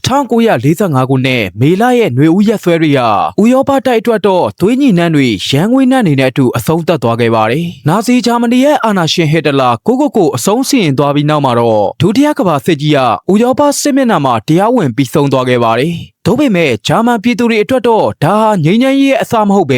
1945 ခုနှစ်မေလရဲ့ຫນွေဦးရက်ဆွဲတွေဟာဥရောပတိုက်အတွက်တော့သွေးညှိနှံတွေရန်ငွေနှံနေတဲ့အတူအဆုံးသတ်သွားခဲ့ပါတယ်။နာဇီဂျာမနီရဲ့အာဏာရှင်ဟစ်တလာကိုအဆုံးစီရင်သွားပြီးနောက်မှာတော့ဒုတိယကမ္ဘာစစ်ကြီးကဥရောပစစ်မျက်နှာမှာတရားဝင်ပြီးဆုံးသွားခဲ့ပါတယ်။ဒါပေမဲ့ဂျာမန်ပြည်သူတွေအတွက်တော့ဒါဟာငြိမ်းချမ်းရေးရဲ့အစမဟုတ်ပ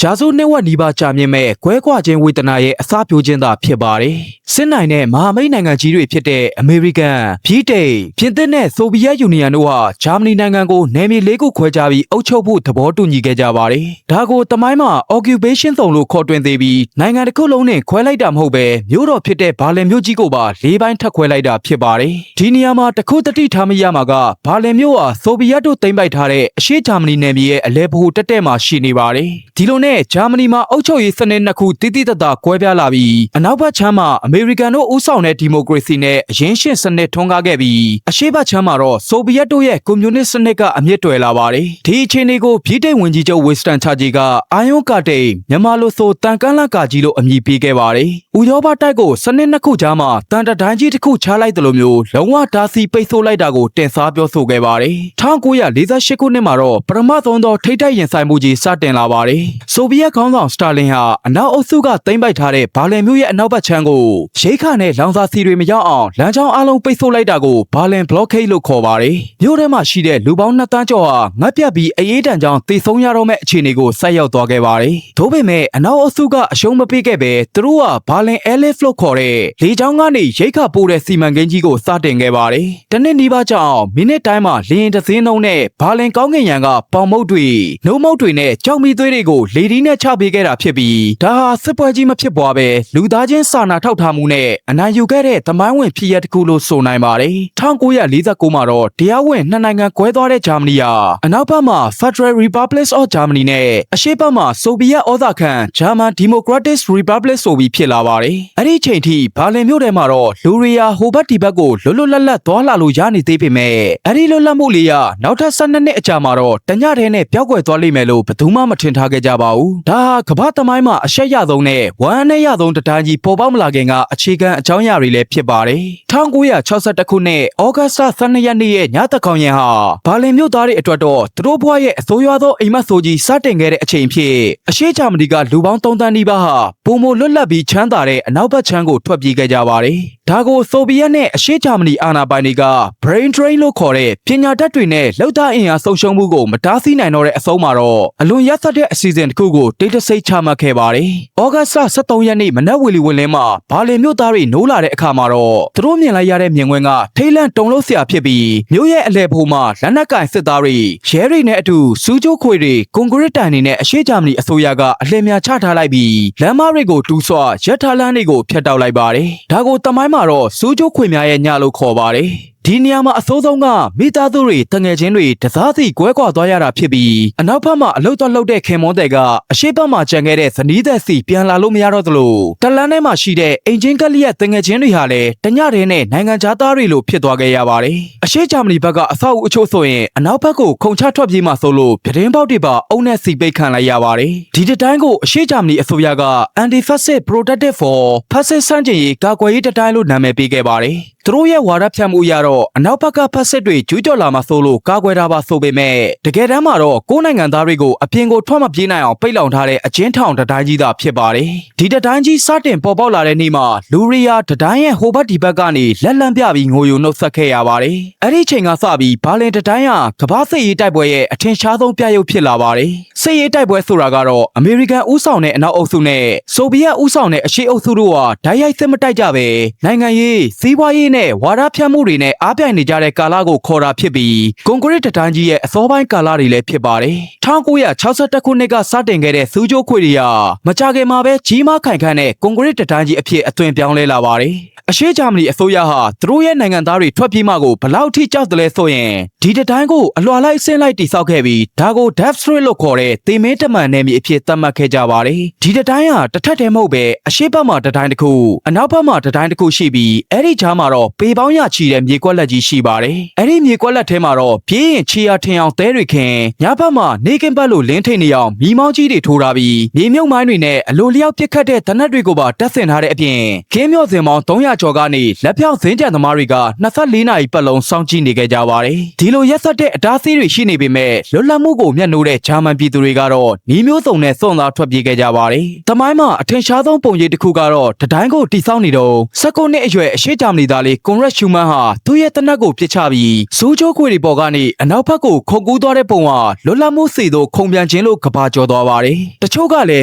ဲရာစုနှစ်ဝက်နီးပါးကြာမြင့်မဲ့ကွဲကွာခြင်းဝေဒနာရဲ့အစပြိုးခြင်းသာဖြစ်ပါတယ်။စစ်နိုင်တဲ့မဟာမိတ်နိုင်ငံကြီးတွေဖြစ်တဲ့အမေရိကန်၊ဗြိတိန်၊ပြင်သစ်နဲ့ဆိုဗီယက်ယူနီယံတို့ဟာဂျာမနီနိုင်ငံကိုနယ်မြေ၄ခုခွဲခြားပြီးအုပ်ချုပ်ဖို့သဘောတူညီခဲ့ကြပါတယ်။ဒါကိုတမိုင်းမှာ occupation သုံးလို့ခေါ်တွင်သေးပြီးနိုင်ငံတစ်ခုလုံးနဲ့ခွဲလိုက်တာမဟုတ်ပဲမြို့တော်ဖြစ်တဲ့ဘာလင်မြို့ကြီးကိုပါ၄ပိုင်းထပ်ခွဲလိုက်တာဖြစ်ပါတယ်။ဒီနေရာမှာတစ်ခုတတိထားမရမှာကဘာလင်မြို့ဟာဆိုဗီယက်တို့သိမ်းပိုက်ထားတဲ့အရှေ့ဂျာမနီနယ်မြေရဲ့အလဲဗဟိုတက်တဲ့မှာရှိနေပါတယ်။ဒီလိုနဲ့ဂျာမနီမှာအုပ်ချုပ်ရေးစနစ်နှစ်ခုတိတိတတ်တာကွဲပြားလာပြီးအနောက်ဘက်ခြမ်းမှာအမေရိကန်တို့ဦးဆောင်တဲ့ဒီမိုကရေစီနဲ့အရင်းရှင်စနစ်ထွန်းကားခဲ့ပြီးအရှေ့ဘက်ခြမ်းမှာတော့ဆိုဗီယက်တို့ရဲ့ကွန်မြူနစ်စနစ်ကအမြင့်တွယ်လာပါတယ်။ဒီအခြေအနေကိုဗြိတိန်ဝန်ကြီးချုပ်ဝီစတန်ချာဂျီကအာယွန်ကာတိန်မြန်မာလိုဆိုတန်ကန်းလကာကြီးလို့အမည်ပေးခဲ့ပါတယ်။ဥရောပတိုက်ကိုစနစ်နှစ်ခုကြားမှာတန်တတိုင်းကြီးတစ်ခုချလိုက်တယ်လို့မျိုးလုံးဝဓာစီပိတ်ဆို့လိုက်တာကိုတင်စားပြောဆိုခဲ့ပါတယ်။1948ခုနှစ်မှာတော့ပထမဆုံးသောထိပ်တိုက်ရင်ဆိုင်မှုကြီးစတင်လာပါတယ်။ဆိုဗီယက်ခေါင်းဆောင်စတာလင်ဟာအနောက်အုပ်စုကသိမ်းပိုက်ထားတဲ့ဘာလင်မြို့ရဲ့အနောက်ဘက်ခြမ်းကိုရိခါနဲ့လောင်စာဆီတွေမရောက်အောင်လမ်းကြောင်းအလုံးပိတ်ဆို့လိုက်တာကိုဘာလင်ဘလော့ကေ့လို့ခေါ်ပါတယ်။မြို့ထဲမှာရှိတဲ့လူပေါင်း2တန်းကျော်ဟာငတ်ပြတ်ပြီးအေးတန်ကြောင်သေဆုံးရတော့မဲ့အခြေအနေကိုဆက်ရောက်သွားခဲ့ပါတယ်။ဒါပေမဲ့အနောက်အုပ်စုကအရှုံးမပေးခဲ့ပဲသူတို့ကဘာလင်အဲလစ်လို့ခေါ်တဲ့လေကြောင်းကနေရိခါပို့တဲ့စီမံကိန်းကြီးကိုစတင်ခဲ့ပါတယ်။တနစ်နီးပါးကြောင်မိနစ်တိုင်းမှာလေရင်တစ်စင်းနှုံးနဲ့ဘာလင်ကောင်းကင်ယံကပေါင်မုတ်တွေနှုတ်မုတ်တွေနဲ့ကြောက်မီသွေးတွေကိုလေဒီနဲ့ချပေးခဲ့တာဖြစ်ပြီးဒါဟာစစ်ပွဲကြီးမဖြစ်ပွားပဲလူသားချင်းစာနာထောက်ထားမှုနဲ့အနိုင်ယူခဲ့တဲ့သမိုင်းဝင်ဖြစ်ရပ်တစ်ခုလို့ဆိုနိုင်ပါတယ်1949မှာတော့တရားဝင်နှစ်နိုင်ငံကွဲသွားတဲ့ဂျာမနီဟာအနောက်ဘက်မှာ Federal Republic of Germany နဲ့အရှေ့ဘက်မှာဆိုဗီယက်ဩဇာခံ German Democratic Republic ဆိုပြီးဖြစ်လာပါတယ်အဲ့ဒီချိန်ထိဘာလင်မြို့ထဲမှာတော့လူတွေဟာဟိုဘက်ဒီဘက်ကိုလွတ်လွတ်လပ်လပ်သွားလာလို့ရနေသေးပေမဲ့အဲ့ဒီလွတ်လပ်မှုလေးကနောက်ထပ်12နှစ်အကြာမှာတော့တညထဲနဲ့ပျောက်ကွယ်သွားလိမ့်မယ်လို့ဘယ်သူမှမထင်ထားခဲ့ကြပါဘူး။ဒါဟာကမ္ဘာသမိုင်းမှာအရှက်ရဆုံးနဲ့ဝမ်းနဲ့ရဆုံးတတိုင်းကြီးပေါ်ပေါက်မလာခင်ကအခြေခံအကြောင်းအရာတွေလည်းဖြစ်ပါတယ်။1962ခုနှစ်ဩဂတ်စ်လ12ရက်နေ့ရဲ့ညသက်ကောင်ရင်ဟာဘာလင်မြို့သားတွေအတွက်တော့သူတို့ဘဝရဲ့အဆိုးရွားသောအိမ်မက်ဆိုးကြီးစတင်ခဲ့တဲ့အချိန်ဖြစ်အရှေ့ဂျာမနီကလူပေါင်း3တန်းနီးပါးဟာပုံမလွတ်လပ်ပြီးချမ်းသာတဲ့အနောက်ဘက်ခြမ်းကိုထွက်ပြေးခဲ့ကြပါတယ်။ဒါကိုဆိုဗီယက်နဲ့အရှေ့ဂျာမနီအာဏာပိုင်တွေက brain drain လို့ခေါ်တဲ့ပညာတတ်တွေနဲ့လောက်သားအင်အားဆုံးရှုံးမှုကိုမတားဆီးနိုင်တော့တဲ့အဆုံးမှာတော့အလွန်ရက်စက်တဲ့အစီအစဉ်တစ်ခုကိုတိတ်တဆိတ်ချမှတ်ခဲ့ပါတယ်။ဩဂတ်စ်လ13ရက်နေ့မနက်ဝီလီဝင်လင်းမှာဘာလင်မြို့သားတွေနိုးလာတဲ့အခါမှာတော့သူတို့မြင်လိုက်ရတဲ့မြင်ကွင်းကထိတ်လန့်တုန်လှုပ်စရာဖြစ်ပြီးမြို့ရဲ့အလဲဖိုးမှာလက်နက်ကင်စစ်သားတွေရဲတွေနဲ့အတူစူးကြိုးခွေတွေကွန်ကရစ်တိုင်တွေနဲ့အရှေ့ဂျာမနီအစိုးရကအလှည့်များချထားလိုက်ပြီးလမ်းမတွေကိုတူးဆွရက်ထားလမ်းတွေကိုဖျက်တောက်လိုက်ပါတယ်။ဒါကိုတမိုင်းမှာတော့စူးကြိုးခွေများရဲ့ညလို့ခေါ်ပါတယ်။ဒီနေရာမှာအစိုးဆုံးကမိသားစုတွေတငယ်ချင်းတွေတစားစီကွဲကွာသွားရတာဖြစ်ပြီးအနောက်ဘက်မှာအလုတ်တော့လှုပ်တဲ့ခင်မွန်းတဲ့ကအရှေ့ဘက်မှာကျန်ခဲ့တဲ့ဇနီးသက်စီပြန်လာလို့မရတော့သလိုတလန်းထဲမှာရှိတဲ့အင်ဂျင်ကလီရဲ့တငယ်ချင်းတွေဟာလည်းတညတဲ့နဲ့နိုင်ငံခြားသားတွေလိုဖြစ်သွားခဲ့ရပါတယ်အရှေ့ဂျာမနီဘက်ကအဆောက်အဦအချို့ဆိုရင်အနောက်ဘက်ကိုခုန်ချထွက်ပြေးမှဆိုလို့ပြတင်းပေါက်တွေပါအုံနဲ့စီပိတ်ခံလိုက်ရပါတယ်ဒီတိုင်းကိုအရှေ့ဂျာမနီအစိုးရက Anti-Fascist Protective for Fascist စန့်ကျင်ရေးကာကွယ်ရေးတိုင်းလို့နာမည်ပေးခဲ့ပါတယ်သူတို့ရဲ့ဝါဒဖြန့်မှုရတော့အနောက်ဘက်ကဖက်စစ်တွေကျူးကျော်လာမှဆိုလို့ကာကွယ်တာပါဆိုပေမဲ့တကယ်တမ်းမှာတော့ကိုယ်နိုင်ငံသားတွေကိုအပြင်ကိုထွက်မပြေးနိုင်အောင်ပိတ်လောင်ထားတဲ့အကျဉ်းထောင်တတိုင်းကြီးသာဖြစ်ပါတယ်ဒီတတိုင်းကြီးစတင်ပေါ်ပေါက်လာတဲ့နေ့မှာလူရီယာတတိုင်းရဲ့ဟိုဘက်ဒီဘက်ကနေလက်လန့်ပြပြီးငိုယိုနှုတ်ဆက်ခဲ့ရပါတယ်အဲ့ဒီချိန်ကစပြီးဘာလင်တတိုင်းဟာကမ္ဘာစစ်ရေးတိုက်ပွဲရဲ့အထင်ရှားဆုံးပြရုပ်ဖြစ်လာပါတယ်စစ်ရေးတိုက်ပွဲဆိုတာကတော့အမေရိကန်ဦးဆောင်တဲ့အနောက်အုပ်စုနဲ့ဆိုဗီယက်ဦးဆောင်တဲ့အရှေ့အုပ်စုတို့ဟာဓာတ်ရိုက်စစ်မတိုက်ကြပဲနိုင်ငံရေးစီးပွားရေးနဲ့ဝါဒဖြန့်မှုတွေနဲ့အားပြိုင်နေကြတဲ့ကာလကိုခေါ်တာဖြစ်ပြီးကွန်ကရစ်တတိုင်းကြီးရဲ့အစောပိုင်းကာလတွေလည်းဖြစ်ပါတယ်1962ခုနှစ်ကစတင်ခဲ့တဲ့စူးကြိုးခွေတွေဟာမကြခင်မှာပဲကြီးမားခိုင်ခန့်တဲ့ကွန်ကရစ်တတိုင်းကြီးအဖြစ်အသွင်ပြောင်းလဲလာပါတယ်အရှေ့ဂျာမနီအစိုးရဟာသူတို့ရဲ့နိုင်ငံသားတွေထွက်ပြေးမှကိုဘလောက်ထိကြောက်တယ်လဲဆိုရင်ဒီတိုင်းကိုအလွှာလိုက်ဆင်းလိုက်တိစောက်ခဲ့ပြီးဒါကို Death Street လို့ခေါ်တဲ့တေမင်းတမန်နယ်မြေအဖြစ်သတ်မှတ်ခဲ့ကြပါတယ်ဒီတိုင်းဟာတစ်ထက်တည်းမဟုတ်ပဲအရှေ့ဘက်မှာတိုင်းတစ်ခုအနောက်ဘက်မှာတိုင်းတစ်ခုရှိပြီးအဲ့ဒီကြားမှာတော့ တော့ပေပေါင်းရချီတဲ့မြေကွက်လက်ကြီးရှိပါတယ်။အဲ့ဒီမြေကွက်လက်ထဲမှာတော့ပြေးရင်ချီရထင်အောင်တဲတွေခင်ညဘက်မှာနေကင်းပတ်လို့လင်းထိန်နေအောင်မိမောင်းကြီးတွေထိုးထားပြီးမြေမြုပ်မိုင်းတွေနဲ့အလိုလျောက်ပစ်ခတ်တဲ့တနက်တွေကိုပါတက်ဆင်ထားတဲ့အပြင်ခင်းမြော့စင်ပေါင်း300ကျော်ကနေလက်ဖြောက်စင်းကြံသမားတွေက24နာရီပတ်လုံးစောင့်ကြည့်နေကြကြပါတယ်။ဒီလိုရက်ဆက်တဲ့အတားအဆီးတွေရှိနေပေမဲ့လွတ်လပ်မှုကိုမျက်နှိုးတဲ့ဂျာမန်ပြည်သူတွေကတော့ညီမျိုးစုံနဲ့စွန့်စားထွက်ပြေးခဲ့ကြပါတယ်။တမိုင်းမှာအထင်ရှားဆုံးပုံရိပ်တစ်ခုကတော့တတိုင်းကိုတိစောက်နေတော့19နှစ်အရွယ်အရှိဂျာမနီသားလေးကွန်ရက်ရှူမန်ဟာသူ့ရဲ့တနက်ကိုပြစ်ချပြီးစူးချိုးခွေတွေပေါ်ကနေအနောက်ဘက်ကိုခုတ်ကူးသွားတဲ့ပုံဟာလွတ်လပ်မှုစီသို့ခုံပြန်ခြင်းလို့ကဘာကျော်သွားပါတယ်။တချို့ကလည်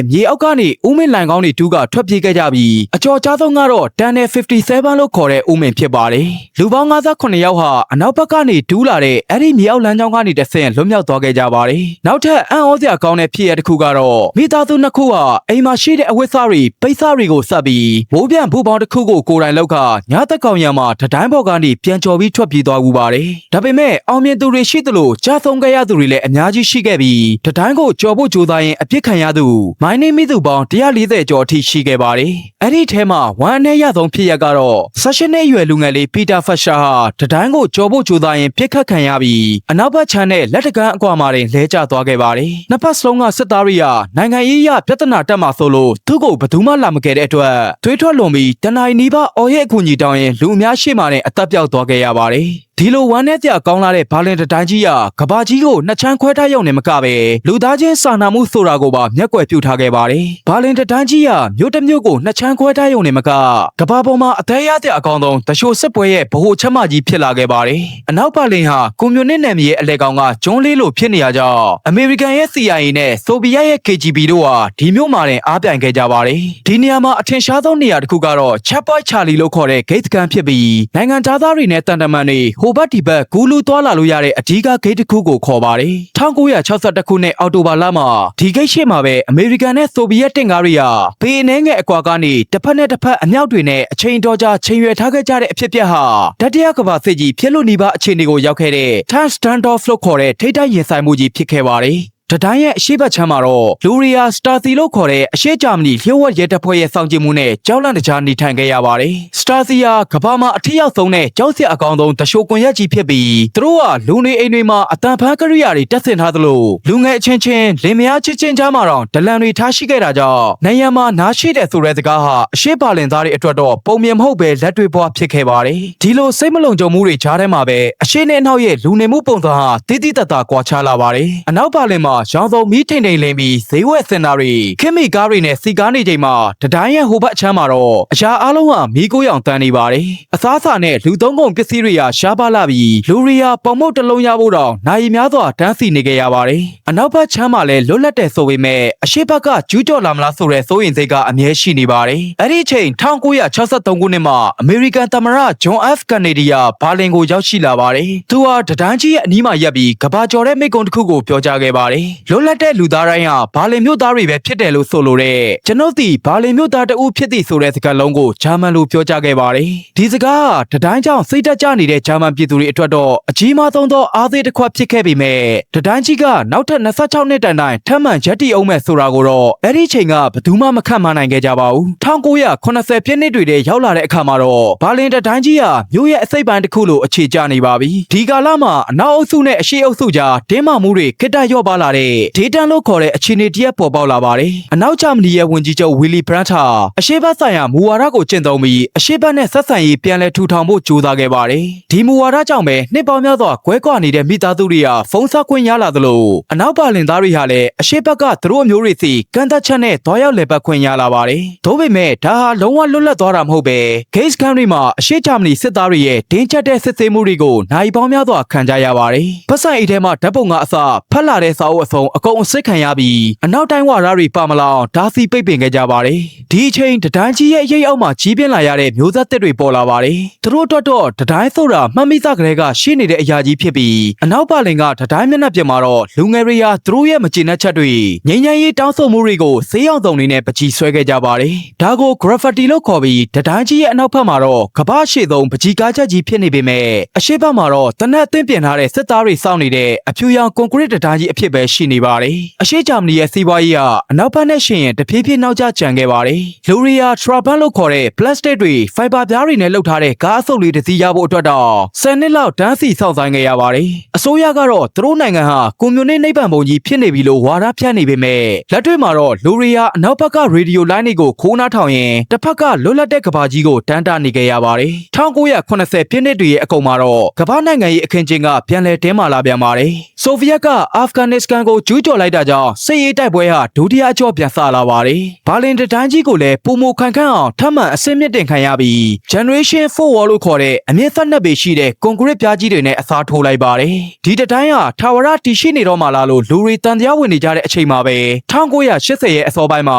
းမြေအောက်ကနေဦးမင်းလိုင်ကောင်းတွေတူးကထွက်ပြေးခဲ့ကြပြီးအကျော်ကြားဆုံးကတော့တန်နယ်57လို့ခေါ်တဲ့ဦးမင်းဖြစ်ပါတယ်။လူပေါင်း58ယောက်ဟာအနောက်ဘက်ကနေတူးလာတဲ့အဲ့ဒီမြေအောက်လမ်းကြောင်းကနေတဆင့်လွတ်မြောက်သွားခဲ့ကြပါတယ်။နောက်ထပ်အံ့ဩစရာကောင်းတဲ့ဖြစ်ရပ်တစ်ခုကတော့မိသားစုနှစ်ခုဟာအိမ်မှာရှိတဲ့အဝတ်စားတွေပိတ်စားတွေကိုဆက်ပြီးမိုးပြန်ဘူပေါင်းတစ်ခုကိုကိုယ်တိုင်လောက်ကညသက်ကောင်ရံမှာတတိုင်းပေါ်ကနေပြန်ကျော်ပြီးထွက်ပြေးသွားဦးပါတယ်။ဒါပေမဲ့အောင်မြင်သူတွေရှိသလိုကြားဆုံးခဲ့ရသူတွေလည်းအများကြီးရှိခဲ့ပြီးတတိုင်းကိုကျော်ဖို့ကြိုးစားရင်အပြစ်ခံရသူမိုင်းနေမိသူပေါင်း140ကျော်အထိရှိခဲ့ပါတယ်။အဲ့ဒီထဲမှာဝမ်းနဲ့ရဆုံးဖြစ်ရပ်ကတော့16နှစ်အရွယ်လူငယ်လေးပီတာဖက်ရှာဟာတတိုင်းကိုကျော်ဖို့ကြိုးစားရင်ပြစ်ခတ်ခံရပြီးအနောက်ဘက်ခြမ်းနဲ့လက်တကမ်းအကွာမှာတင်လဲကျသွားခဲ့ပါတယ်။နှစ်ဖက်စလုံးကစစ်သားတွေကနိုင်ငံရေးရပြဿနာတက်မှာဆိုလို့သူ့ကိုဘယ်သူမှလာမခဲ့တဲ့အတွက်သွေးထွက်လွန်ပြီးတနင်္လာနေ့ပါအော်ရဲ့အကူအညီတောင်းရင်လူအများရှိမှနဲ့အသက်ပြောက်သွားခဲ့ရပါတယ်။ဒီလိုဝမ်းနဲ့ကြကောင်းလာတဲ့ဘာလင်တတိုင်းကြီးကကဘာကြီးကိုနှစ်ချမ်းခွဲထားရုံနဲ့မကပဲလူသားချင်းစာနာမှုဆိုတာကိုပါမျက်ကွယ်ပြုထားခဲ့ပါတယ်။ဘာလင်တတိုင်းကြီးကမြို့တစ်မြို့ကိုနှစ်ချမ်းခွဲထားရုံနဲ့မကကဘာပေါ်မှာအသေးရတဲ့အကောင်ဆုံးတရှို့စစ်ပွဲရဲ့ဗဟိုချက်မကြီးဖြစ်လာခဲ့ပါတယ်။အနောက်ဘာလင်ဟာကွန်မြူနစ်နယ်မြေရဲ့အလဲကောင်ကဂျွန်းလေးလိုဖြစ်နေရကြောင်းအမေရိကန်ရဲ့ CIA နဲ့ဆိုဗီယက်ရဲ့ KGB တို့ဟာဒီမြို့မှာတင်အားပြိုင်ခဲ့ကြပါတယ်။ဒီနေရာမှာအထင်ရှားဆုံးနေရာတစ်ခုကတော့ချက်ပွိုက်ချာလီလို့ခေါ်တဲ့ဂိတ်စကန်ဖြစ်ပြီးနိုင်ငံသားတွေနဲ့တန်တမန်တွေဟိုဘက်ဒီဘက်ကူးလူသွားလာလို့ရတဲ့အဓိကဂိတ်တစ်ခုကိုခေါ်ပါတယ်။1962ခုနှစ်အောက်တိုဘာလမှာဒီဂိတ်ရှိမှာပဲအမေရိကန်နဲ့ဆိုဗီယက်တင်ကားတွေကဘေးအနှဲငယ်အကွာကနေတစ်ဖက်နဲ့တစ်ဖက်အမြောက်တွေနဲ့အချိန်တော်ကြာချိန်ရွယ်ထားခဲ့ကြတဲ့အဖြစ်အပျက်ဟာတတိယကမ္ဘာစစ်ကြီးဖြစ်လို့နေပါအခြေအနေကိုရောက်ခဲ့တဲ့ Tank Standoff လို့ခေါ်တဲ့ထိပ်တိုက်ရင်ဆိုင်မှုကြီးဖြစ်ခဲ့ပါတယ်။တတိုင်းရဲ့အရှိတ်ချမ်းမှာတော့လူရီယာစတာစီလို့ခေါ်တဲ့အရှိဂျာမနီလျှို့ဝှက်ရဲတပ်ဖွဲ့ရဲ့စောင့်ကြည့်မှုနဲ့ကြောက်လန့်တကြားနေထိုင်ခဲ့ရပါတယ်။စတာစီယာကဘာမှာအထက်ရောက်ဆုံးတဲ့ကြောက်စရာအကောင်ဆုံးတရှိုးကွန်ရက်ကြီးဖြစ်ပြီးသူတို့ကလူနေအိမ်တွေမှာအတန်ဖန်ကရိယာတွေတက်ဆင်ထားသလိုလူငယ်အချင်းချင်းလင်မယားချင်းချင်းကြားမှာတော့ဒလန်တွေထားရှိခဲ့တာကြောင့်နိုင်ရန်မှာနားရှိတဲ့ဆိုတဲ့စကားဟာအရှိပါလင်သားတွေအတွက်တော့ပုံမြင်မဟုတ်ပဲလက်တွေ့ဘွားဖြစ်ခဲ့ပါတယ်။ဒီလိုစိတ်မလုံခြုံမှုတွေကြားထဲမှာပဲအရှိနဲ့အနောက်ရဲ့လူနေမှုပုံစံဟာတိတိတတ်တာကွာခြားလာပါတယ်။အနောက်ပါလင်မှာရောင်စုံမီးထိန်ထိန်လင်းပြီးဈေးဝယ်စင်တာတွေခင်မီကားတွေနဲ့စီကားနေချိန်မှာတတိုင်းရဲ့ဟိုဘက်အချမ်းမှာတော့အရာအလုံးဟာမီးကိုရောင်တန်းနေပါတယ်။အစားအစာနဲ့လူသုံးကုန်ပစ္စည်းတွေကရှားပါလာပြီးလူရီယာပုံမုတ်တစ်လုံးရဖို့တော့နိုင်များစွာတန်းစီနေကြရပါတယ်။အနောက်ဘက်ချမ်းမှာလည်းလွတ်လပ်တဲ့ဆိုပေမဲ့အရှိဘက်ကကျူးကျော်လာမလားဆိုတဲ့စိုးရိမ်စိတ်ကအမြဲရှိနေပါတယ်။အဲ့ဒီချိန်1963ခုနှစ်မှာအမေရိကန်သမ္မတဂျွန် F ကနေဒီယာဘာလင်ကိုရောက်ရှိလာပါတယ်။သူဟာတတိုင်းကြီးရဲ့အနီးမှာရပ်ပြီးကဘာကျော်တဲ့မိကုံတစ်ခုကိုပြောကြားခဲ့ပါတယ်။လွတ်လပ်တဲ့လူသားတိုင်းဟာဘာလင်မြို့သားတွေပဲဖြစ်တယ်လို့ဆိုလိုတဲ့ကျွန်ုပ်ဒီဘာလင်မြို့သားတဦးဖြစ်သည်ဆိုတဲ့စကားလုံးကိုဂျာမန်လိုပြောကြားခဲ့ပါတယ်။ဒီစကားကတတိုင်းကြောင့်စိတ်တက်ကြနေတဲ့ဂျာမန်ပြည်သူတွေအတွက်တော့အကြီးမားဆုံးသောအားသေးတစ်ခွက်ဖြစ်ခဲ့ပေမဲ့တတိုင်းကြီးကနောက်ထပ်26နှစ်တိုင်တိုင်ထပ်မံရက်တီအောင်မဲ့ဆိုတာကိုတော့အဲ့ဒီချိန်ကဘယ်သူမှမခန့်မှန်းနိုင်ခဲ့ကြပါဘူး။1980ပြည့်နှစ်တွေထဲရောက်လာတဲ့အခါမှာတော့ဘာလင်တတိုင်းကြီးဟာမြို့ရဲ့အစိပ်ပိုင်းတစ်ခုလိုအခြေကျနေပါပြီ။ဒီကာလမှာအနောက်အုပ်စုနဲ့အရှေ့အုပ်စုကြားတင်းမာမှုတွေခိတ္တရော့ပါလာတဲ့ဒေတန်လို့ခေါ်တဲ့အခြေအနေတရက်ပေါ်ပေါက်လာပါတယ်။အနောက်ဂျာမနီရဲ့ဝန်ကြီးချုပ်ဝီလီဘရန့်ဟာအရှေ့ဘက်ဆိုင်ရာမူဝါဒကိုကျင့်သုံးပြီးအရှေ့ဘက်နဲ့ဆက်ဆံရေးပြန်လည်ထူထောင်ဖို့ကြိုးစားခဲ့ပါတယ်။ဒီမူဝါဒကြောင့်ပဲနှစ်ပေါင်းများစွာကွဲကွာနေတဲ့မိသားစုတွေကဖုန်းဆက်ခွင့်ရလာသလိုအနောက်ပါလင်သားတွေဟာလည်းအရှေ့ဘက်ကသူတို့အမျိုးတွေစီကန့်သက်ချက်နဲ့တွားရောက်လည်ပတ်ခွင့်ရလာပါတယ်။ဒါပေမဲ့ဒါဟာလုံးဝလွတ်လပ်သွားတာမဟုတ်ပဲဂိတ်စကန်တွေမှာအရှေ့ဂျာမနီစစ်သားတွေရဲ့တင်းကျပ်တဲ့စစ်ဆေးမှုတွေကိုနိုင်ပေါင်းများစွာခံကြရပါတယ်။ပတ်စံအိတ်ထဲမှာဓာတ်ပုံကအစဖက်လာတဲ့စာအုပ်အစုံအကုန်အစစ်ခံရပြီးအနောက်တိုင်းဝါဒတွေပါမလာအောင်ဓာစီပိတ်ပင်ခဲ့ကြပါတယ်။ဒီအချိန်တတိုင်းကြီးရဲ့အရေးအောက်မှာကြီးပြင်းလာရတဲ့မျိုးဆက်သစ်တွေပေါ်လာပါတယ်။သူတို့အတွက်တော့တတိုင်းဆိုတာမှတ်မိစကလေးကရှိနေတဲ့အရာကြီးဖြစ်ပြီးအနောက်ပါလင်ကတတိုင်းမျက်နှာပြင်မှာတော့လူငယ်တွေဟာသူတို့ရဲ့မကျေနပ်ချက်တွေငြိမ်းချမ်းရေးတောင်းဆိုမှုတွေကိုစေးအောင်စုံနေနဲ့ပကြီးဆွဲခဲ့ကြပါတယ်။ဒါကို graffiti လို့ခေါ်ပြီးတတိုင်းကြီးရဲ့အနောက်ဘက်မှာတော့ကမ္ဘာရှေ့ဆုံးပကြီးကားချက်ကြီးဖြစ်နေပေမဲ့အရှေ့ဘက်မှာတော့တနက်အသင်းပြင်ထားတဲ့စစ်သားတွေစောင့်နေတဲ့အဖြူရောင်ကွန်ကရစ်တတိုင်းကြီးအဖြစ်ပဲ လည်းရှိနေပါတယ်။အရှိဂျာမနီရဲ့စီးပွားရေးကအနောက်ဘက်နဲ့ရှင်ရင်တဖြည်းဖြည်းနောက်ကျကျန်ခဲ့ပါတယ်။လူရီယာထရာဘန်လို့ခေါ်တဲ့ plastic တွေ fiber ပြားတွေနဲ့လုပ်ထားတဲ့ကားအဆုပ်လေးတစ်စီးရဖို့အတွက်တော့10နှစ်လောက်တန်းစီစောင့်ဆိုင်းခဲ့ရပါတယ်။အစိုးရကတော့သူတို့နိုင်ငံဟာကွန်မြူနစ်နိဗ္ဗာန်ဘုံကြီးဖြစ်နေပြီလို့ဝါဒဖြန့်နေပေမဲ့လက်တွေ့မှာတော့လူရီယာအနောက်ဘက်ကရေဒီယိုလိုင်းတွေကိုခိုးနှားထောင်ရင်တစ်ဖက်ကလွတ်လပ်တဲ့ကမ္ဘာကြီးကိုတန်းတာနေခဲ့ရပါတယ်။1980ပြည့်နှစ်တွေရဲ့အကုန်မှာတော့ကမ္ဘာနိုင်ငံရေးအခင်းကျင်းကပြန်လည်တင်းမာလာပြန်ပါတယ်။ဆိုဗီယက်ကအာဖဂန်နစ္စတန်ကိုကျူးကျော်လိုက်တာကြောင့်စစ်ရေးတိုက်ပွဲဟာဒုတိယအကျော့ပြန်ဆလာပါတယ်။ဘာလင်တန်းကြီးကိုလည်းပုံမခံခန့်အောင်ထပ်မံအဆင့်မြင့်တင်ခံရပြီး Generation 4 War လို့ခေါ်တဲ့အမြင့်သက်နှစ်ပေရှိတဲ့ကွန်ကရစ်ပြားကြီးတွေနဲ့အစားထိုးလိုက်ပါတယ်။ဒီတိုင်းဟာထာဝရတည်ရှိနေတော့မှလားလို့လူတွေတန်တရားဝင်နေကြတဲ့အချိန်မှာပဲ1980ရဲ့အစောပိုင်းမှာ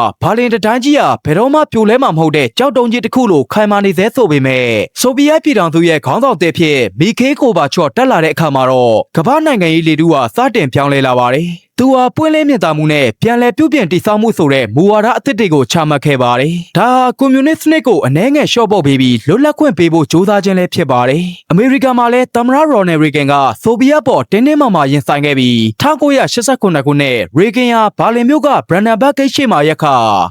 ဘာလင်တန်းကြီးဟာဘယ်တော့မှပြိုလဲမှာမဟုတ်တဲ့ကြောက်တုံးကြီးတစ်ခုလိုခိုင်မာနေသေးဆိုပေမဲ့ဆိုဗီယက်ပြည်ထောင်စုရဲ့ခေါင်းဆောင်တဲ့ဖြစ်မီခေးကိုဘာချော့တက်လာတဲ့အခါမှာတော့ကမ္ဘာနိုင်ငံရေးလေထုဟာစတင်ပြောင်းလဲလာပါတယ်။သူဟာပွင့်လင်းမြင်သာမှုနဲ့ပြန်လည်ပြုပြင်တည်ဆောက်မှုဆိုတဲ့မူဝါဒအသစ်တွေကိုချမှတ်ခဲ့ပါတယ်။ဒါဟာကွန်မြူနစ်စနစ်ကိုအနှဲငယ်လျှော့ပေါ့ပေးပြီးလွတ်လပ်ခွင့်ပေးဖို့ကြိုးစားခြင်းလည်းဖြစ်ပါတယ်။အမေရိကန်မှာလည်းသမ္မတရော်နယ်ရီဂန်ကဆိုဗီယက်ပေါ်တင်းတင်းမာမာရင်ဆိုင်ခဲ့ပြီး1989ခုနှစ်ရီဂန်ဟာဘာလင်မြို့ကဘရန်နန်ဘတ်ဂိတ်ရှိမှာရက်ခ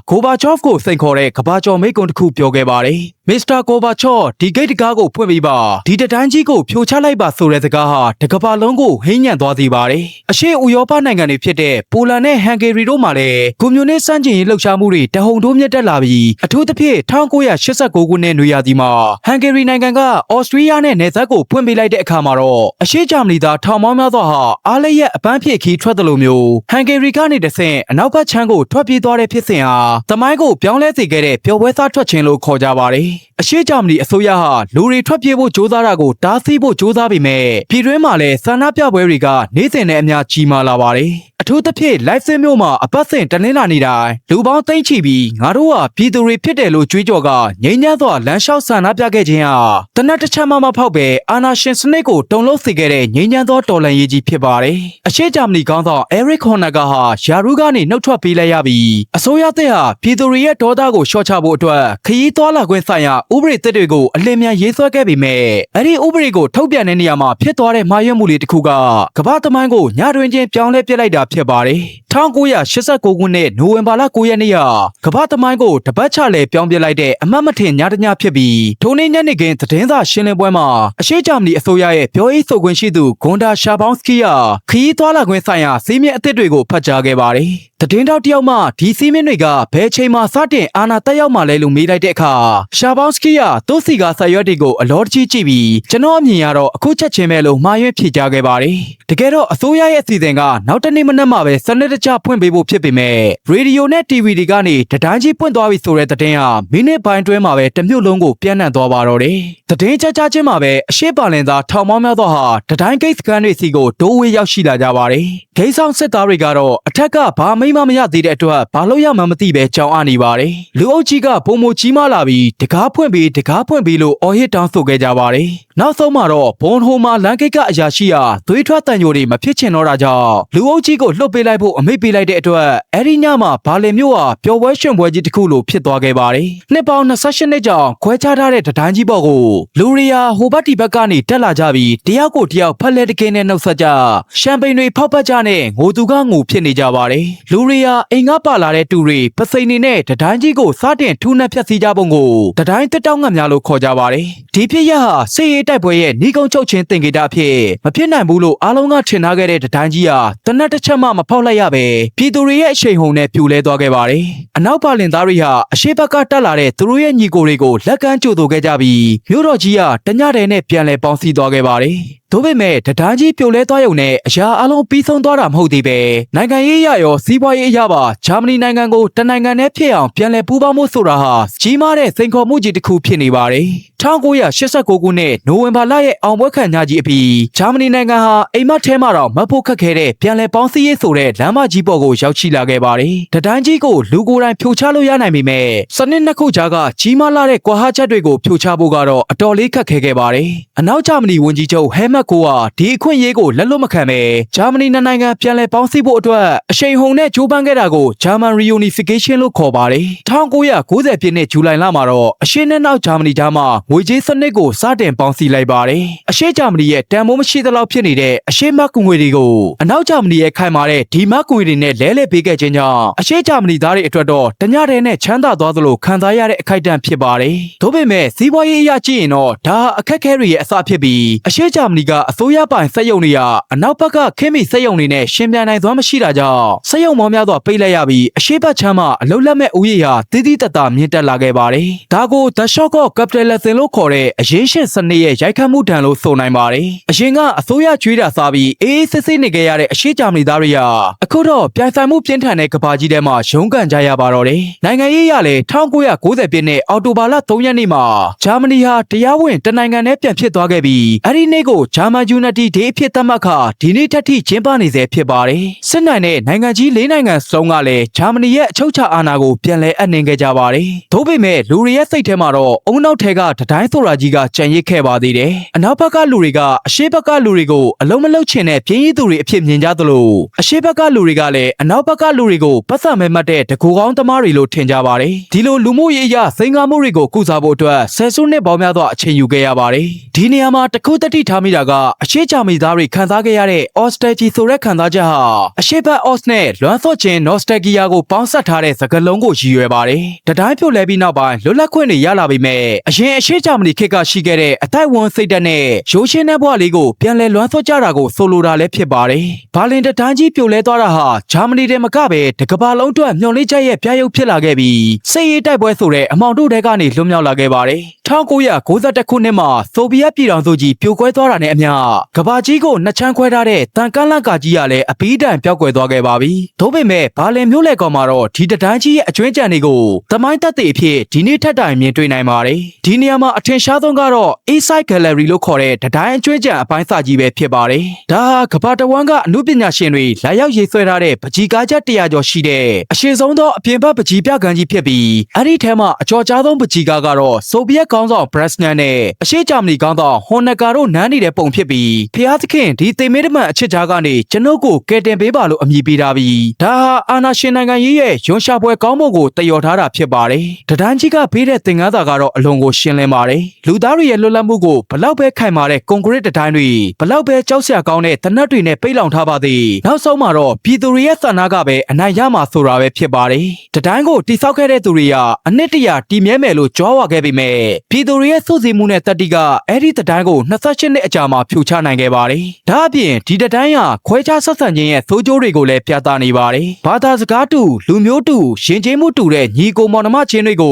ဂိုဘာချော့ဖ်ကိုစိန်ခေါ်တဲ့ကမ္ဘာကျော်မိန့်ခွန်းတစ်ခုပြောခဲ့ပါတယ်။မစ္စတာကိုဘာချော့ဒီဂိတ်တကားကိုဖွင့်ပြီးပါဒီတန်းကြီးကိုဖြိုချလိုက်ပါဆိုတဲ့စကားဟာတကမ္ဘာလုံးကိုဟိမ့်ညံ့သွားစေပါတယ်။အရှေ့ဥရောပနိုင်ငံတွေဖြစ်တဲ့ပိုလန်နဲ့ဟန်ဂေရီတို့မှာလည်းကွန်မြူနစ်စန့်ကျင်ရေးလှုပ်ရှားမှုတွေတဟုန်ထိုးမြင့်တက်လာပြီးအထူးသဖြင့်1989ခုနှစ်နွေရာသီမှာဟန်ဂေရီနိုင်ငံကအော်စတြီးယားနဲ့နယ်စပ်ကိုဖွင့်ပေးလိုက်တဲ့အခါမှာတော့အရှေ့ဂျာမနီသားထောင်ပေါင်းများစွာဟာအားလျက်အပန်းဖြေခီးထွက်တယ်လို့မျိုးဟန်ဂေရီကနေတဆင့်အနောက်ဘက်ခြမ်းကိုထွက်ပြေးသွားတဲ့ဖြစ်စဉ်ဟာသမိုင်းကိုပြောင်းလဲစေခဲ့တဲ့ပျော်ပွဲစားထွက်ခြင်းလို့ခေါ်ကြပါတယ်။အရှေ့ဂျာမနီအစိုးရဟာလူတွေထွက်ပြေးဖို့ကြိုးစားတာကိုတားဆီးဖို့ကြိုးစားပေမဲ့ပြည်တွင်းမှာလည်းဆန္ဒပြပွဲတွေကနေ့စဉ်နဲ့အမျှကြီးမားလာပါတယ်။အထူးသဖြင့်လိုက်စင်မြို့မှာအပတ်စဉ်တနင်္လာနေ့တိုင်းလူပေါင်းသိန်းချီပြီးငါတို့ဟာပြည်သူတွေဖြစ်တယ်လို့ကြွေးကြော်ကငြိမ်းချမ်းစွာလမ်းလျှောက်ဆန္ဒပြခဲ့ခြင်းဟာတနက်တစ်ချက်မှမဖောက်ပဲအာဏာရှင်စနစ်ကိုတုံ့လုပ်စေခဲ့တဲ့ငြိမ်းချမ်းသောတော်လှန်ရေးကြီးဖြစ်ပါတယ်။အရှေ့ဂျာမနီခေါင်းဆောင်အဲရစ်ဟွန်နာဂါဟာယာရူးကနေနှုတ်ထွက်ပေးလိုက်ရပြီးအစိုးရသစ်ဟာပြည်သူတွေရဲ့ဒေါသကိုလျှော့ချဖို့အတွက်ခရီးသွားလာခွင့်ဆိုင်ရာဥပဒေသစ်တွေကိုအလင်းမြန်ရေးဆွဲခဲ့ပေမဲ့အဲ့ဒီဥပဒေကိုထုတ်ပြန်တဲ့နေရာမှာဖြစ်သွားတဲ့မှားယွင်းမှုတွေတစ်ခုကကမ္ဘာသမိုင်းကိုညတွင်ချင်းပြောင်းလဲပြစ်လိုက်တာဖြစ်ပါတယ်။1989ခုနှစ်နိုဝင်ဘာလ9ရက်နေ့ကကမ္ဘာသမိုင်းကိုတပတ်ချလဲပြောင်းပြလိုက်တဲ့အမှတ်မထင်ညတညဖြစ်ပြီးထိုနေ့ညနေခင်းသတင်းစာရှင်းလင်းပွဲမှာအရှေ့ဂျာမနီအစိုးရရဲ့ပြောရေးဆိုခွင့်ရှိသူဂွန်ဒါရှာဘောင်းစကီယာခရီးသွားလာခွင့်ဆိုင်ရာစီးမြင့်အသစ်တွေကိုဖတ်ကြားခဲ့ပါတယ်။သတင်းတောက်တယောက်မှဒီစီးမြင့်တွေကဘယ်ချိန်မှစတင်အာဏာတက်ရောက်မှလဲလို့မေးလိုက်တဲ့အခါရှာဘောင်းစကီယာသူ့စီကဆက်ရွက်တွေကိုအလောတကြီးကြည့်ပြီးကျွန်တော်အမြင်ကတော့အခုချက်ချင်းပဲလို့မှားယွင်းဖြေကြားခဲ့ပါတယ်။တကယ်တော့အစိုးရရဲ့အစီအစဉ်ကနောက်တနေ့မနက်မှပဲစနစ်တကျဖွင့်ပေးဖို့ဖြစ်ပေမဲ့ရေဒီယိုနဲ့ TV တွေကနေတတိုင်းကြီးပွင့်သွားပြီဆိုတဲ့သတင်းဟာမိနစ်ပိုင်းတွင်းမှာပဲတမျိုးလုံးကိုပြန့်နှံ့သွားပါတော့တယ်။သတင်းကြကြချင်းမှာပဲအရှိပါလင်သားထောင်ပေါင်းများသောဟာတတိုင်းဂိတ်စကန်တွေစီကိုဒိုးဝေးရောက်ရှိလာကြပါတယ်။ဂိတ်ဆောင်စစ်သားတွေကတော့အထက်ကဘာမိမမရသေးတဲ့အတွက်ဘာလို့ရမှမသိပဲကြောင်အနေပါတယ်။လူအုပ်ကြီးကပုံမကြီးမားလာပြီးတကားဖွင့်ပြီးလို့အော်ဟစ်တောင်းဆိုခဲ့ကြပါတယ်။နောက်ဆုံးမှာတော့ဘွန်ဟိုမာလန်ဂိတ်ကအရာရှိဟာသွေးထွက်တန်ညိုတွေမဖြစ်ချင်တော့တာကြောင့်လူအုပ်ကြီးကိုလှုပ်ပေးလိုက်ဖို့အမိန့်ပေးလိုက်တဲ့အတွက်အဲ့ဒီညမှာဘာလင်မြို့ဟာပျော်ပွဲရွှင်ပွဲကြီးတစ်ခုလိုဖြစ်သွားခဲ့ပါတယ်။နှစ်ပေါင်း28နှစ်ကြောင်ခွဲခြားထားတဲ့တတိုင်းကြီးပေါ်ကိုလူရီယာဟိုဘတ်တီဘက်ကနေတက်လာကြပြီးတယောက်ကိုတယောက်ဖက်လက်တကင်းနဲ့နှုတ်ဆက်ကြရှမ်ပိန်တွေဖောက်ပတ်ကြနဲ့ငိုသူကငိုဖြစ်နေကြပါတယ်။လူရီယာအိမ်ကပါလာတဲ့တူတွေပစိန်နေနဲ့တတိုင်းကြီးကိုစတင်ထူးနှက်ဖြတ်စည်းကြပုံကိုတတိုင်းတက်တောင်းငတ်များလို့ခေါ်ကြပါတယ်။ဒီဖြစ်ရဟာစစ်ရေးတိုက်ပွဲရဲ့နှီးကုန်းချုပ်ခြင်းတင်ကေတာအဖြစ်မဖြစ်နိုင်ဘူးလို့အားလုံးကထင်ထားခဲ့တဲ့တတိုင်းကြီးဟာတနက်တစ်ချက်မှမဖောက်လိုက်ရပဲပြည်သူတွေရဲ့အရှိန်ဟုန်နဲ့ပြိုလဲသွားခဲ့ပါတယ်။အနောက်ပါလင်သားတွေဟာအရှိဘက်ကတက်လာတဲ့သူတို့ရဲ့ညီကိုတွေကိုလက်ကမ်းကြိုဆိုခဲ့ကြပြီးမြို့တော်ကြီးကတညတဲ့နဲ့ပြန်လဲပေါင်းစည်းသွားခဲ့ပါတယ်။ဒါပေမဲ့တတိုင်းကြီးပြိုလဲသွားရုံနဲ့အရာအလုံးပြီးဆုံးသွားတာမဟုတ်သေးပဲနိုင်ငံရေးအရရောစီးပွားရေးအရပါဂျာမနီနိုင်ငံကိုတနိုင်ငံနဲ့ဖြစ်အောင်ပြန်လဲပူးပေါင်းမှုဆိုတာဟာကြီးမားတဲ့စိန်ခေါ်မှုကြီးတစ်ခုဖြစ်နေပါတယ်။1989ခုနှစ်နိုဝင်ဘာလရဲ့အောင်ပွဲခံညကြီးအပြီးဂျာမနီနိုင်ငံဟာအိမ်မက်ထဲမှာတော့မဖို့ခက်ခဲတဲ့ပြန်လဲပေါင်းစည်းရေးဆိုတဲ့လမ်းမကြီးပေါ်ကိုရောက်ရှိလာခဲ့ပါတယ်။တတိုင်းကြီးကိုလူကိုယ်တိုင်ဖြိုချလို့ရနိုင်ပေမဲ့စနစ်နှစ်ခုကြားကကြီးမားလာတဲ့ကွာဟချက်တွေကိုဖြိုချဖို့ကတော့အတော်လေးခက်ခဲခဲ့ပါတယ်။အနောက်ဂျာမနီဝန်ကြီးချုပ်ဟဲမ တ်ကိုဒီအခွင့်အရေးကိုလက်လွတ်မခံပဲဂျာမနီနိုင်ငံပြန်လည်ပေါင်းစည်းဖို့အတွက်အရှိန်ဟုန်နဲ့ကြိုးပမ်းခဲ့တာကို German Reunification လို့ခေါ်ပါတယ်1990ပြည့်နှစ်ဇူလိုင်လမှာတော့အရှေ့နဲ့နောက်ဂျာမနီကြားမှာငွေကြေးစနစ်ကိုစတင်ပေါင်းစည်းလိုက်ပါတယ်အရှေ့ဂျာမနီရဲ့တန်ဖိုးမရှိသလောက်ဖြစ်နေတဲ့အရှေ့မတ်ငွေတွေကိုအနောက်ဂျာမနီရဲ့ခိုင်မာတဲ့ဒီမတ်ငွေတွေနဲ့လဲလှယ်ပေးခဲ့ခြင်းကြောင့်အရှေ့ဂျာမနီသားတွေအတွက်တော့တညတည်းနဲ့ချမ်းသာသွားသလိုခံစားရတဲ့အခိုက်အတန့်ဖြစ်ပါတယ်။ဒါပေမဲ့စီးပွားရေးအရကြည့်ရင်တော့ဒါအခက်အခဲတွေရဲ့အစဖြစ်ပြီးအရှေ့ဂျာမနီကအစိုးရပိုင်စက်ရုံတွေကအနောက်ဘက်ကခင်းမီစက်ရုံတွေနဲ့ရှင်ပြိုင်နိုင်သွားမရှိတာကြောင့်စက်ရုံပေါင်းများစွာပိတ်လိုက်ရပြီးအရှေ့ဘက်ခြမ်းမှာအလုလက်မဲ့ဦးရေဟာတည်တည်တတ်တာမြင့်တက်လာခဲ့ပါတယ်။ဒါကို The Shock of Capitalism လို့ခေါ်တဲ့အရင်းရှင်စနစ်ရဲ့ရိုက်ခတ်မှုတန်လို့ဆိုနိုင်ပါတယ်။အရင်ကအစိုးရကြွေးတာစားပြီးအေးအေးဆေးဆေးနေခဲ့ရတဲ့အရှေ့ဂျာမနီသားတွေဟာအခုတော့ပြိုင်ဆိုင်မှုပြင်းထန်တဲ့ကမ္ဘာကြီးထဲမှာရုန်းကန်ကြရပါတော့တယ်။နိုင်ငံရေးရလည်း1990ပြည့်နှစ်အောက်တိုဘာလ3ရက်နေ့မှာဂျာမနီဟာတရားဝင်တနိုင်ငံနဲ့ပြန်ဖြစ်သွားခဲ့ပြီးအဲ့ဒီနေ့ကို German Unity Day အဖြစ်သတ်မှတ်ခါဒီနေ့ထက်ထိကျင်းပနေစေဖြစ်ပါတယ်။စစ်နိုင်တဲ့နိုင်ငံကြီး၄နိုင်ငံစုံကလည်းဂျာမနီရဲ့အချုပ်အခြာအာဏာကိုပြန်လည်အပ်နှင်းခဲ့ကြပါတယ်။ဒါပေမဲ့လူတွေရဲ့စိတ်ထဲမှာတော့အုံနောက်ထဲကတတိုင်းဆိုတာကြီးကကြံရစ်ခဲ့ပါသေးတယ်။အနောက်ဘက်ကလူတွေကအရှေ့ဘက်ကလူတွေကိုအလုံးမလုံးချင်တဲ့ပြင်းရည်သူတွေအဖြစ်မြင်ကြသလိုအရှေ့ဘက်ကလူတွေကလည်းအနောက်ဘက်ကလူတွေကိုပတ်စံမဲ့မှတ်တဲ့တကူကောင်းသမားတွေလို့ထင်ကြပါတယ်။ဒီလိုလူမှုရေးအရစိန်ခေါ်မှုတွေကိုကုစားဖို့အတွက်ဆယ်စုနှစ်ပေါင်းများစွာအချိန်ယူခဲ့ရပါတယ်။ဒီနေရာမှာတခုတတိထားမိတာကအရှေ့ဂျာမနီသားတွေခံစားခဲ့ရတဲ့ austerity ဆိုတဲ့ခံစားချက်ဟာအရှေ့ဘက် os နဲ့လွမ်းဆော့ခြင်း nostalgia ကိုပေါင်းစပ်ထားတဲ့စကားလုံးကိုရည်ရွယ်ပါတယ်။တတိုင်းပြုတ်လဲပြီးနောက်ပိုင်းလွတ်လပ်ခွင့်တွေရလာပေမဲ့အရင်အရှေ့ဂျာမနီခေတ်ကရှိခဲ့တဲ့အထိုက်ဝန်းစိတ်ဓာတ်နဲ့ရိုးရှင်းတဲ့ဘဝလေးကိုပြန်လည်လွမ်းဆော့ကြတာကိုဆိုလိုတာလည်းဖြစ်ပါတယ်။ဘာလင်တတိုင်းကြီးပြိုလဲသွားတာဟာဂျာမနီတည်းမကပဲတကမ္ဘာလုံးအတွက်မျှော်လင့်ချက်ရဲ့ပြရုပ်ဖြစ်လာခဲ့ပြီးစစ်ရေးတိုက်ပွဲဆိုတဲ့အမောင်တို့တဲကနေလွတ်မြောက်လာခဲ့ပါတယ်။1991ခုနှစ်မှာဆိုဗီယက်ပြည်ထောင်စုကြီးပြိုကွဲသွားတာနဲ့အမျှကမ္ဘာကြီးကိုနှစ်ချမ်းခွဲထားတဲ့တန်ကန်းလန့်ကာကြီးကလည်းအပီးတိုင်ပျောက်ကွယ်သွားခဲ့ပါပြီ။ဒါပေမဲ့ဘာလင်မြို့လေကောင်မှာတော့ဒီတတိုင်းကြီးရဲ့အကျွင်းကြံတွေကိုသမိုင်းသက်သေအဖြစ်ဒီနေ့ထက်တိုင်မြင်တွေ့နိုင်ပါတယ်။ဒီနေရာမှာအထင်ရှားဆုံးကတော့ Eastside Gallery လို့ခေါ်တဲ့တတိုင်းအကျွင်းကြံအပိုင်းစာကြီးပဲဖြစ်ပါတယ်။ဒါဟာကမ္ဘာတဝန်းကအမှုပညာရှင်တွေလာရောက်ရေးဆွဲထားတဲ့ပကြီးကားချက်100ကျော်ရှိတဲ့အရှိဆုံးသောအပြင်ဘက်ပကြီးပြကန်းကြီးဖြစ်ပြီးအဲ့ဒီထဲမှာအကျော်ကြားဆုံးပကြီးကားကတော့ဆိုဗီယက်ခေါင်းဆောင် Brezhnev နဲ့အရှေ့ဂျာမနီခေါင်းဆောင် Honecker တို့နန်းနေတဲ့ပုံဖြစ်ပြီးဖျားသခင်ဒီသေမင်းတမန်အချစ်ကြားကနေကျွန်ုပ်ကိုကယ်တင်ပေးပါလို့အမည်ပေးထားပြီးဒါဟာအာနာရှင်နိုင်ငံရေးရဲ့ရွံရှာပွဲကောင်းမှုကိုတည်တော်ထားတာဖြစ်ပါတယ်။တဒန်းကြီးကပေးတဲ့သင်္ကန်းစာကတော့အလွန်ကိုရှင်းလင်းပါတယ်။လူသားတွေရဲ့လွတ်လပ်မှုကိုဘလောက်ပဲခိုင်မာတဲ့ကွန်ကရစ်တတိုင်းတွေဘလောက်ပဲကြောက်စရာကောင်းတဲ့တနက်တွေနဲ့ပိတ်လောင်ထားပါသေးနောက်ဆုံးမှာတော့ပြည်သူတွေရဲ့ဆန္ဒကပဲအနိုင်ရမှာဆိုတာပဲဖြစ်ပါတယ်။တတိုင်းကိုတိဆောက်ခဲ့တဲ့သူတွေကအနှစ်တရာတည်မြဲမယ်လို့ကြွားဝါခဲ့ပေမဲ့ပြည်သူတွေရဲ့စုစည်းမှုနဲ့တတိကအဲ့ဒီတတိုင်းကို28နှစ်အကြာမှာဖြိုချနိုင်ခဲ့ပါတယ်။ဒါအပြင်ဒီတတိုင်းဟာခွဲခြားဆက်ဆံခြင်းရဲ့သိုးကြိုးတွေကိုလည်းပြသနေပါတယ်။ဘာသာစကားတူလူမျိုးတူရှင်ကျေးမှုတူတဲ့ညီကိုမောင်နှမချင်းတွေကိ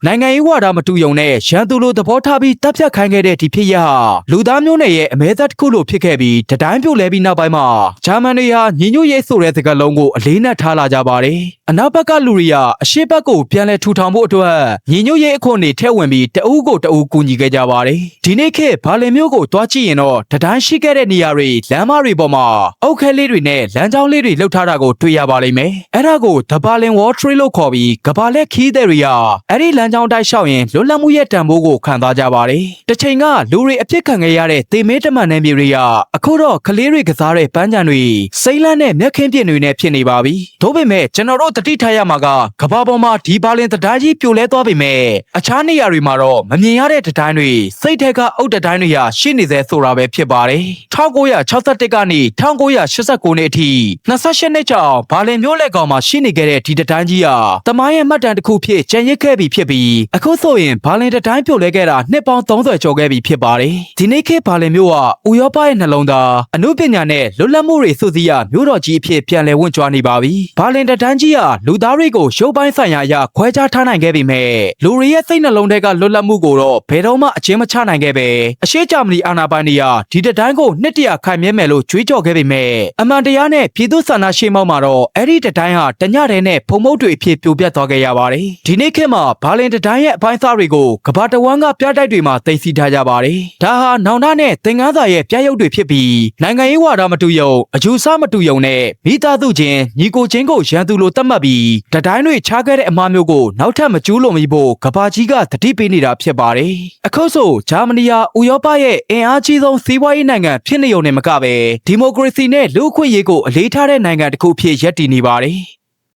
ုနိုင်ငံရေးဝါဒမတူယုံနဲ့ရန်သူလိုသဘောထားပြီးတပ်ဖြတ်ခိုင်းခဲ့တဲ့ဒီဖြစ်ရဟာလူသားမျိုးနွယ်ရဲ့အမဲသက်တစ်ခုလိုဖြစ်ခဲ့ပြီးတတိုင်းပြုတ်လဲပြီးနောက်ပိုင်းမှာဂျာမန်တွေဟာညီညွတ်ရေးဆိုတဲ့စကားလုံးကိုအလေးနက်ထားလာကြပါတယ်။အနောက်ဘက်ကလူတွေကအရှေ့ဘက်ကိုပြန်လဲထူထောင်ဖို့အတွက်ညီညွတ်ရေးအခွင့်အရေးထည့်ဝင်ပြီးတအူးကိုတအူးကူညီခဲ့ကြပါတယ်။ဒီနေ့ခေတ်ဘာလင်မျိုးကိုတွားကြည့်ရင်တော့တတိုင်းရှိခဲ့တဲ့နေရာတွေလမ်းမတွေပေါ်မှာအုတ်ခဲလေးတွေနဲ့လမ်းကြောင်းလေးတွေလှုပ်ထားတာကိုတွေ့ရပါလိမ့်မယ်။အဲ့ဒါကို The Berlin Wall Tree လို့ခေါ်ပြီးကမ္ဘာလက်ခီးသည်တွေကအဲ့ဒီလမ်းကြောင်းတိုက်လျှောက်ရင်လွတ်လပ်မှုရဲ့တန်ဖိုးကိုခံစားကြပါတယ်။တစ်ချိန်ကလူတွေအပြစ်ခံခဲ့ရတဲ့သေမင်းတမန်နယ်မြေတွေကအခုတော့ကလေးတွေကစားတဲ့ပန်းချံတွေစိမ့်လန်းတဲ့မျက်ခင်းပြင်းတွေနဲ့ဖြစ်နေပါပြီ။ဒါပေမဲ့ကျွန်တော်တို့တတိထားရမှာကကမ္ဘာပေါ်မှာဒီဘာလင်တတိုင်းကြီးပြိုလဲသွားပေမဲ့အခြားနေရာတွေမှာတော့မမြင်ရတဲ့တတိုင်းတွေစိတ်ထဲကအုတ်တတိုင်းတွေဟာရှိနေသေးဆိုတာပဲဖြစ်ပါတယ်။1961ကနေ1989နှစ်အထိ28နှစ်ကြာဘာလင်မျိုးလက်ကောင်မှာရှိနေခဲ့တဲ့ဒီတတိုင်းကြီးဟာတမိုင်းရဲ့မှတ်တမ်းတစ်ခုဖြစ်ကျန်ရစ်ခဲ့ပြီဖြစ်ပြီးအခုဆိုရင်ဘာလင်တတိုင်းပြိုလဲခဲ့တာနှစ်ပေါင်း30ကျော်ခဲ့ပြီဖြစ်ပါတယ်။ဒီနေ့ခေတ်ဘာလင်မျိုးဟာဥရောပရဲ့နှလုံးသားအမှုပညာနဲ့လွတ်လပ်မှုတွေစုစည်းရမျိုးတော်ကြီးအဖြစ်ပြန်လည်ဝင့်ကြွားနေပါပြီ။ဘာလင်တတိုင်းကြီးဟာလူသားတွေကိုရုပ်ပိုင်းဆိုင်ရာအရခွဲခြားထားနိုင်ခဲ့ပေမဲ့လူတွေရဲ့စိတ်နှလုံးထဲကလွတ်လပ်မှုကိုတော့ဘယ်တော့မှအချင်းမချနိုင်ခဲ့ပဲအရှေ့ဂျာမနီအာဏာပိုင်တွေကဒီတတိုင်းကိုနှစ်တရာခိုင်မြဲမယ်လို့ကြွေးကြော်ခဲ့ပေမဲ့အမှန်တရားနဲ့ပြည်သူ့ဆန္ဒရှိမောက်မှာတော့အဲ့ဒီတတိုင်းဟာတညတည်းနဲ့ဖုံမုတ်တွေအဖြစ်ပြိုပြတ်သွားခဲ့ရပါတယ်။ဒီနေ့ခေတ်မှာဘာလင်တတိုင်းရဲ့အပိုင်းစားတွေကိုကမ္ဘာတဝန်းကပြတိုက်တွေမှာသိသိထားကြပါတယ်။ဒါဟာနောင်တနဲ့သင်္ကန်းစာရဲ့ပြရုပ်တွေဖြစ်ပြီးနိုင်ငံရေးဝါဒမတူယုံအယူဆမတူယုံနဲ့မိသားစုချင်းညီကိုချင်းကိုရန်သူလိုသတ်မှတ်ပြီးတတိုင်းတွေခြားခဲ့တဲ့အမှားမျိုးကိုနောက်ထပ်မကျူးလွန်မိဖို့ကမ္ဘာကြီးကတတိပေးနေတာဖြစ်ပါတယ်။အခုဆိုဂျာမနီဟာဥရောပရဲ့အင်အားကြီးဆုံး စီးပွားရေးနိုင်ငံဖြစ်နေုံနဲ့မကပဲဒီမိုကရေစီနဲ့လူ့အခွင့်အရေးကိုအလေးထားတဲ့နိုင်ငံတစ်ခုဖြစ်ရပ်တည်နေပါတယ်